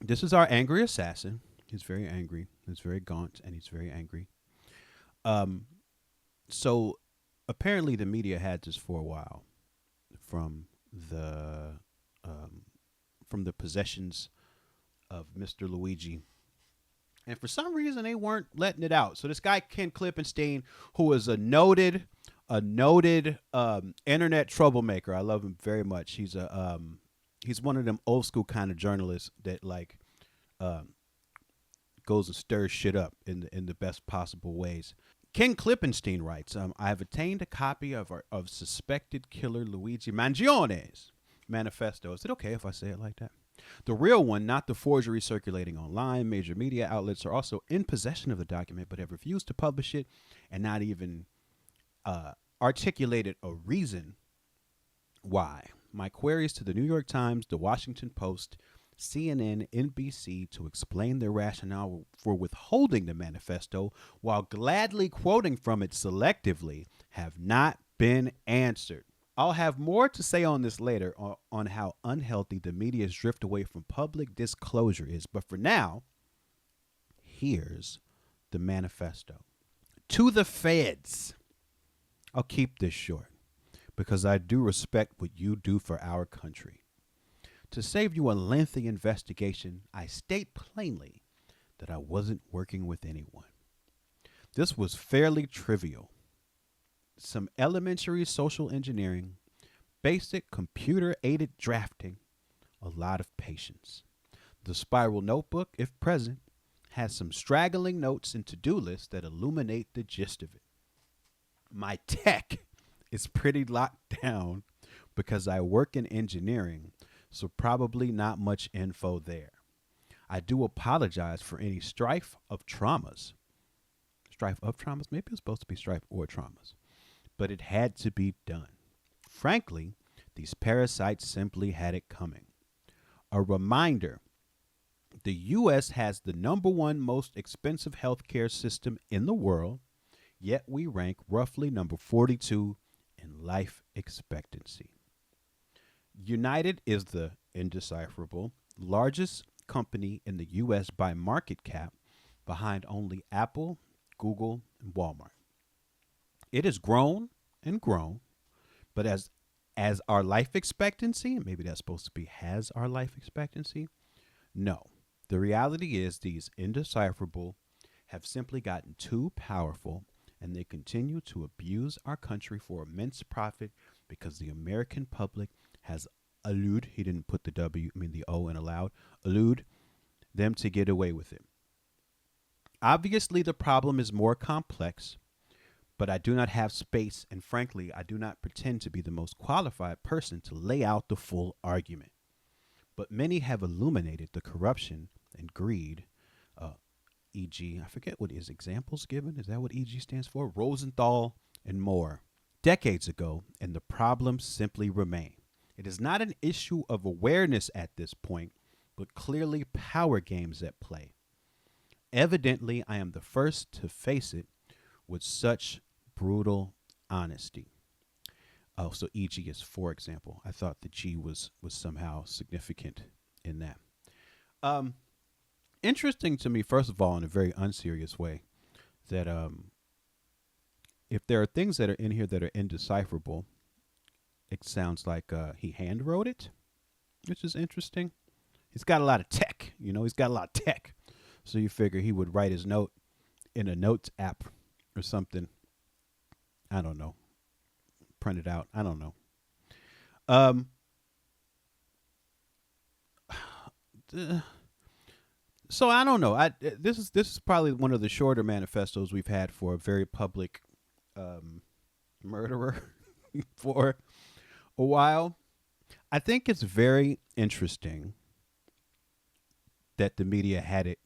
This is our angry assassin. He's very angry. He's very gaunt, and he's very angry. Um, so apparently the media had this for a while from the um, from the possessions of Mr. Luigi, and for some reason they weren't letting it out. So this guy Ken Klippenstein, who is a noted internet troublemaker. I love him very much. He's one of them old school kind of journalists that like um, goes and stirs shit up in the best possible ways. Ken Klippenstein writes, I have obtained a copy of suspected killer Luigi Mangione's manifesto. Is it okay if I say it like that? The real one, not the forgery circulating online. Major media outlets are also in possession of the document, but have refused to publish it and not even articulated a reason why. My queries to the New York Times, the Washington Post, CNN, NBC to explain their rationale for withholding the manifesto while gladly quoting from it selectively have not been answered. I'll have more to say on this later on how unhealthy the media's drift away from public disclosure is. But for now, here's the manifesto. To the feds. I'll keep this short because I do respect what you do for our country. To save you a lengthy investigation, I state plainly that I wasn't working with anyone. This was fairly trivial. Some elementary social engineering, basic computer-aided drafting, a lot of patience. The spiral notebook, if present, has some straggling notes and to-do lists that illuminate the gist of it. My tech is pretty locked down because I work in engineering, so probably not much info there. I do apologize for any strife of traumas. Strife of traumas? Maybe it's supposed to be strife or traumas. But it had to be done. Frankly, these parasites simply had it coming. A reminder, the U.S. has the number one most expensive healthcare system in the world, yet we rank roughly number 42 in life expectancy. United is the indecipherable largest company in the U.S. by market cap, behind only Apple, Google, and Walmart. It has grown and grown, but as our life expectancy, maybe that's supposed to be has our life expectancy. No. The reality is these indecipherable have simply gotten too powerful, and they continue to abuse our country for immense profit because the American public has allowed, he didn't put the O in allowed, allowed them to get away with it. Obviously, the problem is more complex, but I do not have space, and frankly, I do not pretend to be the most qualified person to lay out the full argument. But many have illuminated the corruption and greed, e.g., I forget what his examples given. Is that what E.G. stands for? Rosenthal and more. Decades ago, and the problems simply remain. It is not an issue of awareness at this point, but clearly power games at play. Evidently, I am the first to face it with such brutal honesty. Oh, so E.G. is for example. I thought the G was somehow significant in that. Interesting to me, first of all, in a very unserious way, that if there are things that are in here that are indecipherable, it sounds like he hand wrote it, which is interesting. He's got a lot of tech, he's got a lot of tech. So you figure he would write his note in a notes app or something. I don't know. Print it out. I don't know. So I don't know. This is probably one of the shorter manifestos we've had for a very public murderer for a while. I think it's very interesting that the media had it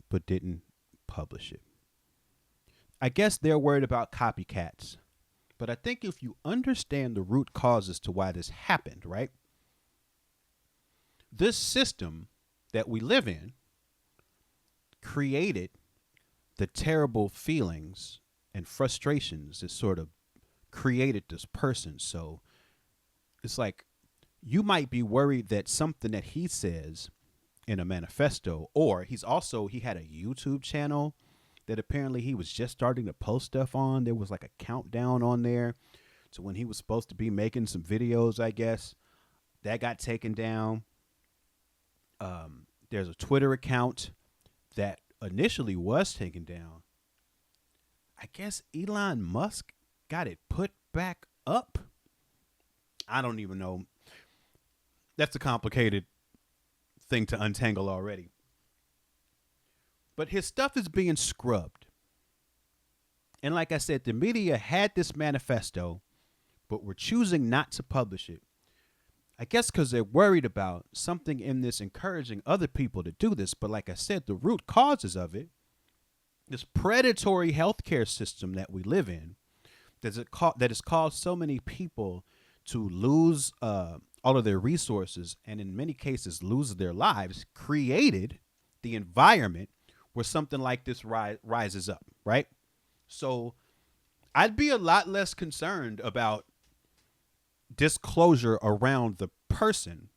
but didn't publish it. I guess they're worried about copycats. But I think if you understand the root causes to why this happened, right? This system that we live in created the terrible feelings and frustrations that sort of created this person. So it's like you might be worried that something that he says in a manifesto. Or he had a YouTube channel that apparently he was just starting to post stuff on. There was like a countdown on there to when he was supposed to be making some videos, I guess. That got taken down. There's a Twitter account that initially was taken down. I guess Elon Musk got it put back up. I don't even know. That's a complicated thing to untangle already. But his stuff is being scrubbed. And like I said, the media had this manifesto, but were choosing not to publish it. I guess because they're worried about something in this encouraging other people to do this. But like I said, the root causes of it, this predatory healthcare system that we live in, that has caused so many people to lose all of their resources and in many cases lose their lives, created the environment where something like this rises up, right? So I'd be a lot less concerned about disclosure around the person,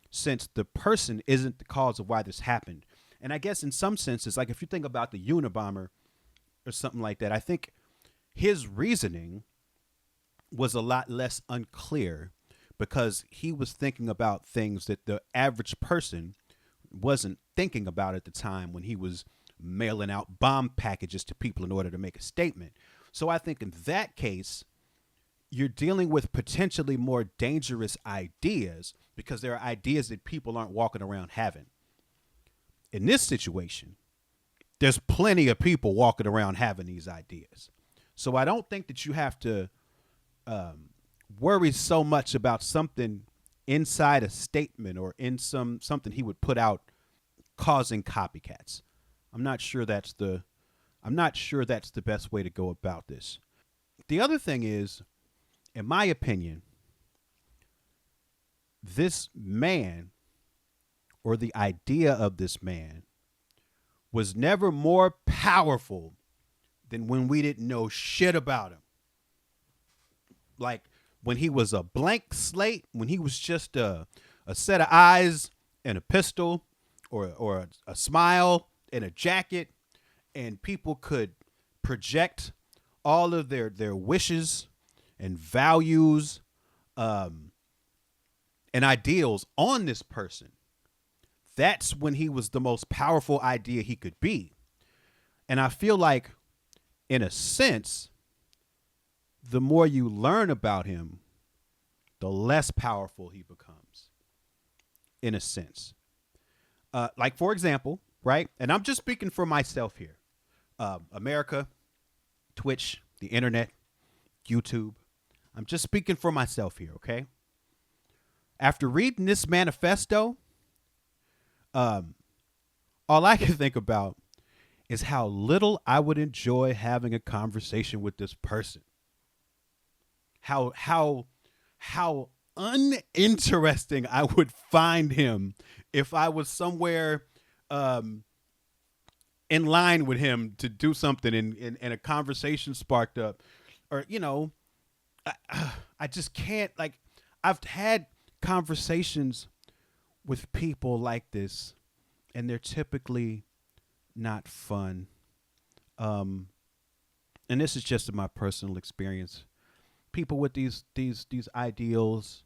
since the person isn't the cause of why this happened. And I guess in some senses, like if you think about the Unabomber or something like that, I think his reasoning was a lot less unclear because he was thinking about things that the average person wasn't thinking about at the time when he was mailing out bomb packages to people in order to make a statement. So I think in that case, you're dealing with potentially more dangerous ideas because there are ideas that people aren't walking around having. In this situation, there's plenty of people walking around having these ideas. So I don't think that you have to worry so much about something inside a statement or in something he would put out causing copycats. I'm not sure that's the best way to go about this. The other thing is, in my opinion, this man, or the idea of this man, was never more powerful than when we didn't know shit about him. Like when he was a blank slate, when he was just a set of eyes and a pistol or a smile and a jacket, and people could project all of their wishes and values and ideals on this person. That's when he was the most powerful idea he could be. And I feel like, in a sense, the more you learn about him, the less powerful he becomes, in a sense. Like, for example, right? And I'm just speaking for myself here. America, Twitch, the internet, YouTube. I'm just speaking for myself here, okay? After reading this manifesto, all I can think about is how little I would enjoy having a conversation with this person. How uninteresting I would find him if I was somewhere in line with him to do something and a conversation sparked up. Or, you know, I just can't, like, I've had conversations with people like this, and they're typically not fun. And this is just in my personal experience. People with these ideals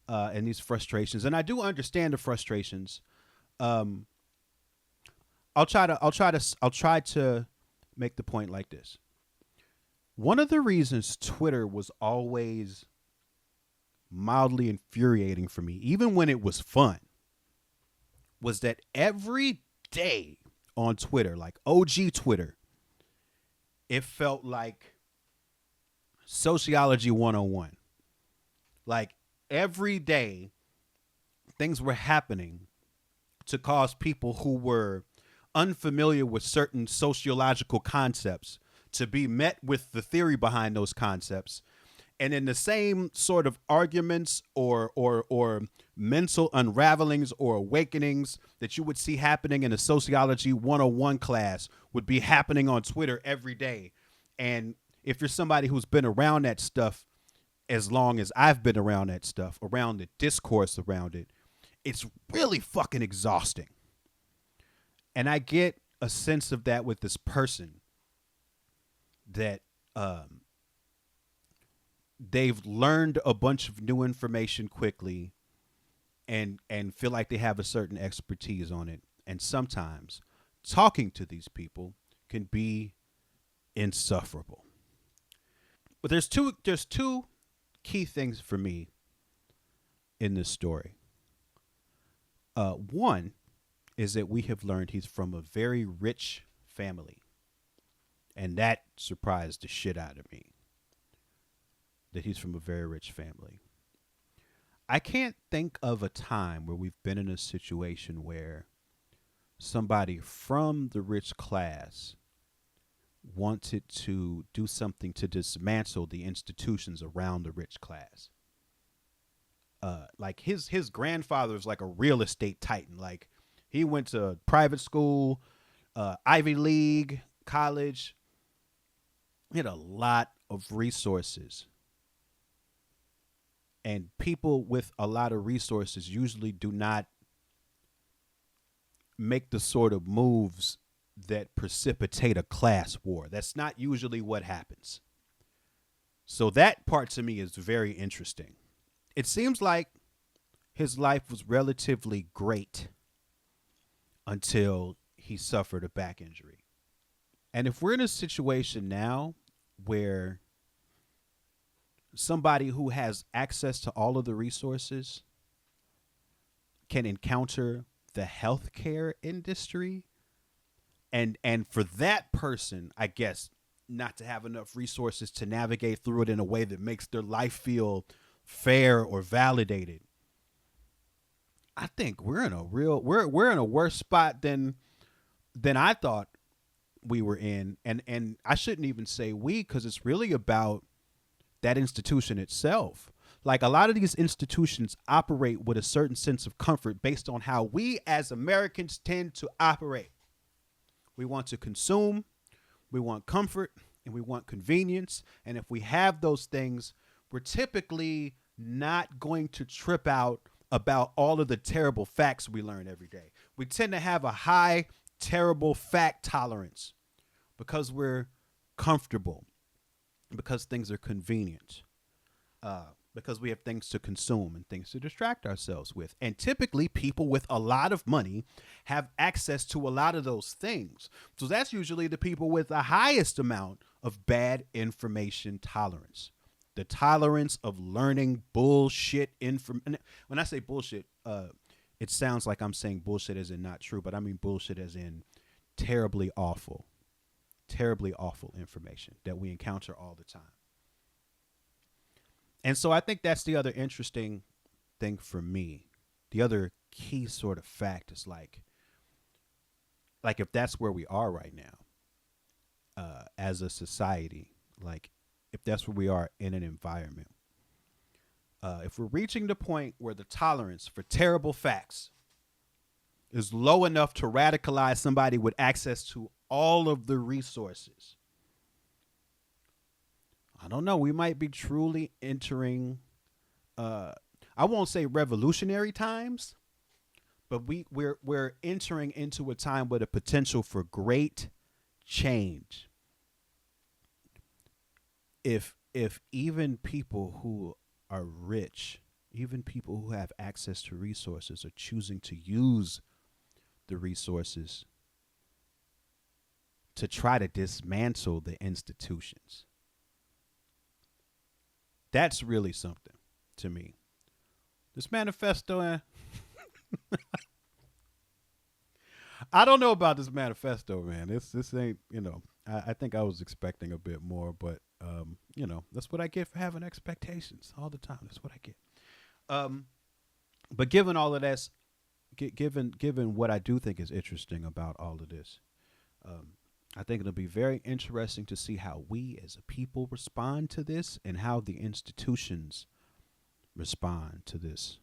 and these frustrations, and I do understand the frustrations. I'll try to make the point like this. One of the reasons Twitter was always mildly infuriating for me, even when it was fun, was that every day on Twitter, like OG Twitter, it felt like Sociology 101. Like every day, things were happening to cause people who were unfamiliar with certain sociological concepts to be met with the theory behind those concepts. And in the same sort of arguments or mental unravelings or awakenings that you would see happening in a Sociology 101 class would be happening on Twitter every day. And if you're somebody who's been around that stuff as long as I've been around that stuff, around the discourse around it, it's really fucking exhausting. And I get a sense of that with this person that they've learned a bunch of new information quickly and feel like they have a certain expertise on it. And sometimes talking to these people can be insufferable. But there's two key things for me in this story. One is that we have learned he's from a very rich family. And that surprised the shit out of me. That he's from a very rich family. I can't think of a time where we've been in a situation where somebody from the rich class wanted to do something to dismantle the institutions around the rich class. Like his grandfather was like a real estate titan. Like he went to private school, Ivy League, college. He had a lot of resources. And people with a lot of resources usually do not make the sort of moves that precipitate a class war. That's not usually what happens. So that part to me is very interesting. It seems like his life was relatively great until he suffered a back injury. And if we're in a situation now where somebody who has access to all of the resources can encounter the healthcare industry, and for that person, I guess, not to have enough resources to navigate through it in a way that makes their life feel fair or validated, I think we're in a worse spot than I thought we were in. And I shouldn't even say we, because it's really about that institution itself. Like a lot of these institutions operate with a certain sense of comfort based on how we as Americans tend to operate. We want to consume, we want comfort, and we want convenience. And if we have those things, we're typically not going to trip out about all of the terrible facts we learn every day. We tend to have a high, terrible fact tolerance because we're comfortable, because things are convenient, because we have things to consume and things to distract ourselves with. And typically people with a lot of money have access to a lot of those things. So that's usually the people with the highest amount of bad information tolerance. The tolerance of learning bullshit information. When I say bullshit, it sounds like I'm saying bullshit as in not true, but I mean bullshit as in terribly awful information that we encounter all the time. And so I think that's the other interesting thing for me. The other key sort of fact is like if that's where we are right now, as a society, like if that's where we are in an environment, if we're reaching the point where the tolerance for terrible facts is low enough to radicalize somebody with access to all of the resources, I don't know, we might be truly entering, I won't say revolutionary times, but we're entering into a time with a potential for great change. If even people who are rich, even people who have access to resources are choosing to use the resources to try to dismantle the institutions, that's really something to me. This manifesto, I don't know about this manifesto, man. This ain't, I think I was expecting a bit more, but that's what I get for having expectations all the time. That's what I get. But given all of that, given what I do think is interesting about all of this, I think it'll be very interesting to see how we as a people respond to this and how the institutions respond to this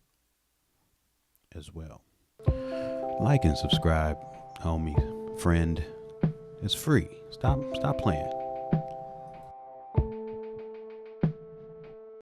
as well. Like and subscribe, homie, friend. It's free. Stop playing.